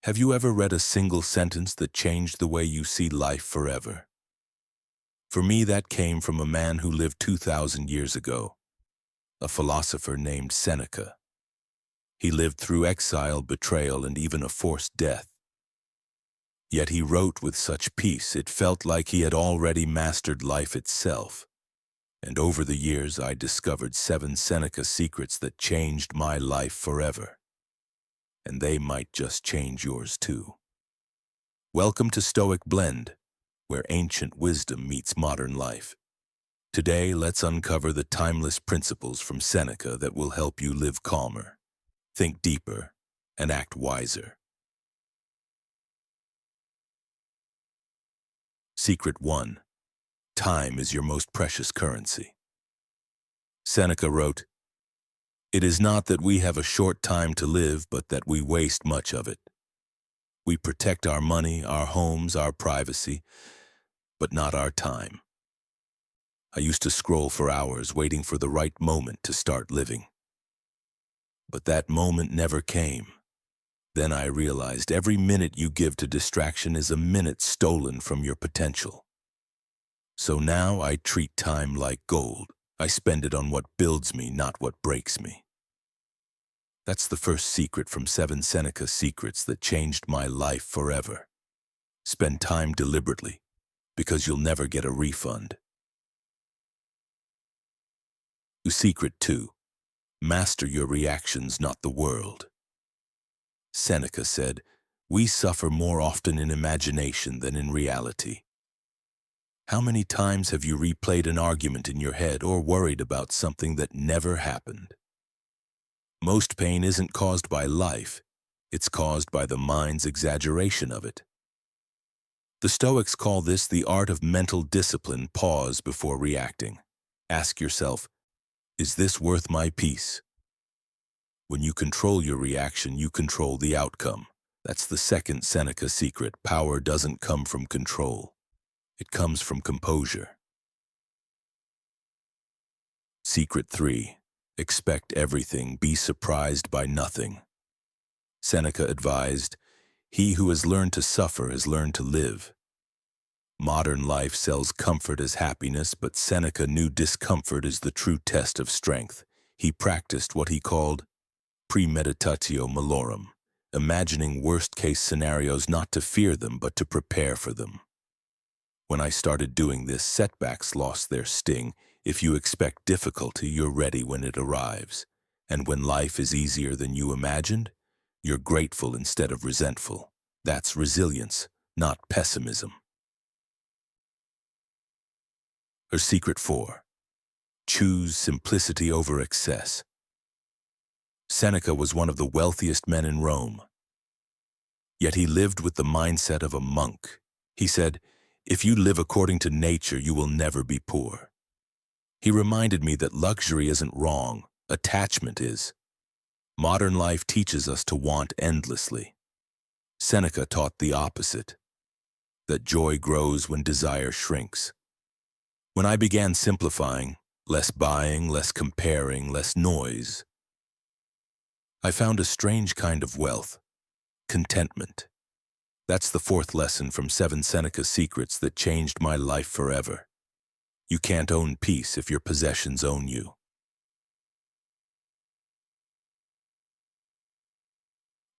Have you ever read a single sentence that changed the way you see life forever? For me, that came from a man who lived 2,000 years ago, a philosopher named Seneca. He lived through exile, betrayal, and even a forced death. Yet he wrote with such peace, it felt like he had already mastered life itself. And over the years, I discovered 7 Seneca secrets that changed my life forever. And they might just change yours too. Welcome to Stoic Blend, where ancient wisdom meets modern life. Today, let's uncover the timeless principles from Seneca that will help you live calmer, think deeper, and act wiser. Secret 1. Time is your most precious currency. Seneca wrote, "It is not that we have a short time to live, but that we waste much of it. We protect our money, our homes, our privacy, but not our time." I used to scroll for hours waiting for the right moment to start living. But that moment never came. Then I realized every minute you give to distraction is a minute stolen from your potential. So now I treat time like gold. I spend it on what builds me, not what breaks me. That's the first secret from 7 Seneca secrets that changed my life forever. Spend time deliberately, because you'll never get a refund. Secret 2. Master your reactions, not the world. Seneca said, "We suffer more often in imagination than in reality." How many times have you replayed an argument in your head or worried about something that never happened? Most pain isn't caused by life, it's caused by the mind's exaggeration of it. The Stoics call this the art of mental discipline. Pause before reacting. Ask yourself, is this worth my peace? When you control your reaction, you control the outcome. That's the second Seneca secret. Power doesn't come from control. It comes from composure. Secret 3. Expect everything. Be surprised by nothing. Seneca advised, "He who has learned to suffer has learned to live." Modern life sells comfort as happiness, but Seneca knew discomfort is the true test of strength. He practiced what he called premeditatio malorum, imagining worst-case scenarios not to fear them, but to prepare for them. When I started doing this, setbacks lost their sting. If you expect difficulty, you're ready when it arrives. And when life is easier than you imagined, you're grateful instead of resentful. That's resilience, not pessimism. Secret 4. Choose simplicity over excess. Seneca was one of the wealthiest men in Rome. Yet he lived with the mindset of a monk. He said, "If you live according to nature, you will never be poor." He reminded me that luxury isn't wrong, attachment is. Modern life teaches us to want endlessly. Seneca taught the opposite, that joy grows when desire shrinks. When I began simplifying, less buying, less comparing, less noise, I found a strange kind of wealth, contentment. That's the 4th lesson from 7 Seneca secrets that changed my life forever. You can't own peace if your possessions own you.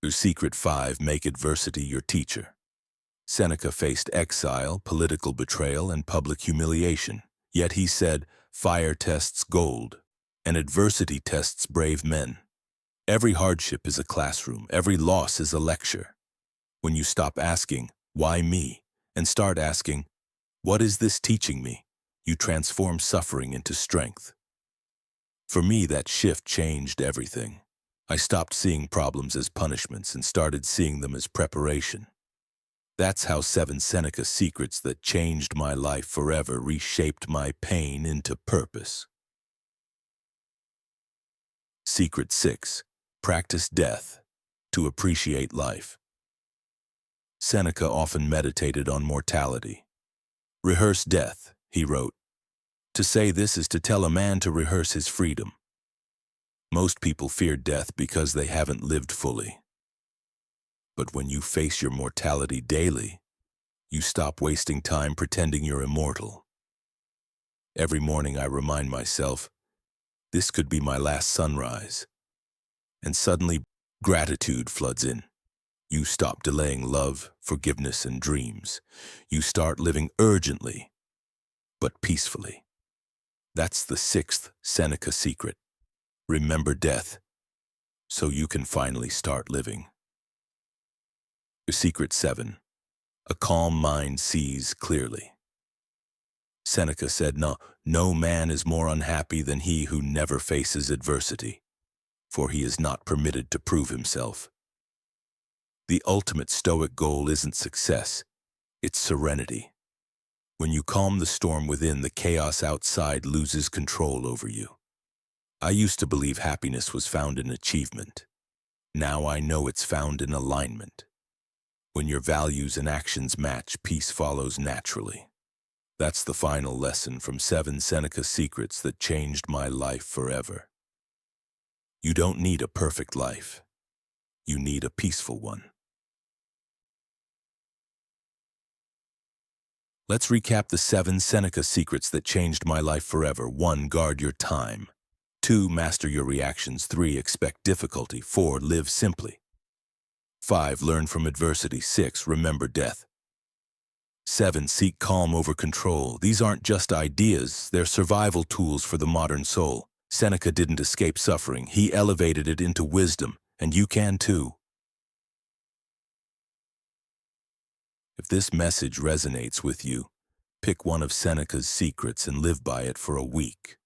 Secret 5. Make adversity your teacher. Seneca faced exile, political betrayal, and public humiliation. Yet he said, "Fire tests gold, and adversity tests brave men." Every hardship is a classroom. Every loss is a lecture. When you stop asking, "Why me?" and start asking, "What is this teaching me?" you transform suffering into strength. For me, that shift changed everything. I stopped seeing problems as punishments and started seeing them as preparation. That's how 7 Seneca secrets that changed my life forever reshaped my pain into purpose. Secret 6. Practice death to appreciate life. Seneca often meditated on mortality. "Rehearse death," he wrote. "To say this is to tell a man to rehearse his freedom." Most people fear death because they haven't lived fully. But when you face your mortality daily, you stop wasting time pretending you're immortal. Every morning I remind myself, this could be my last sunrise. And suddenly, gratitude floods in. You stop delaying love, forgiveness, and dreams. You start living urgently, but peacefully. That's the sixth Seneca secret. Remember death, so you can finally start living. Secret 7. A calm mind sees clearly. Seneca said, no man is more unhappy than he who never faces adversity, for he is not permitted to prove himself. The ultimate Stoic goal isn't success, it's serenity. When you calm the storm within, the chaos outside loses control over you. I used to believe happiness was found in achievement. Now I know it's found in alignment. When your values and actions match, peace follows naturally. That's the final lesson from 7 Seneca secrets that changed my life forever. You don't need a perfect life. You need a peaceful one. Let's recap the 7 Seneca secrets that changed my life forever. 1. Guard your time. 2. Master your reactions. 3. Expect difficulty. 4. Live simply. 5. Learn from adversity. 6. Remember death. 7. Seek calm over control. These aren't just ideas, they're survival tools for the modern soul. Seneca didn't escape suffering, he elevated it into wisdom, and you can too. If this message resonates with you, pick one of Seneca's secrets and live by it for a week.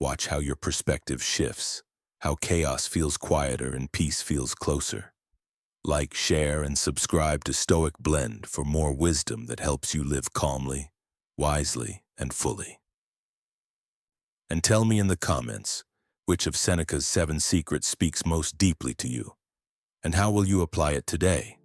Watch how your perspective shifts, how chaos feels quieter and peace feels closer. Like, share, and subscribe to Stoic Blend for more wisdom that helps you live calmly, wisely, and fully. And tell me in the comments, which of Seneca's 7 secrets speaks most deeply to you, and how will you apply it today?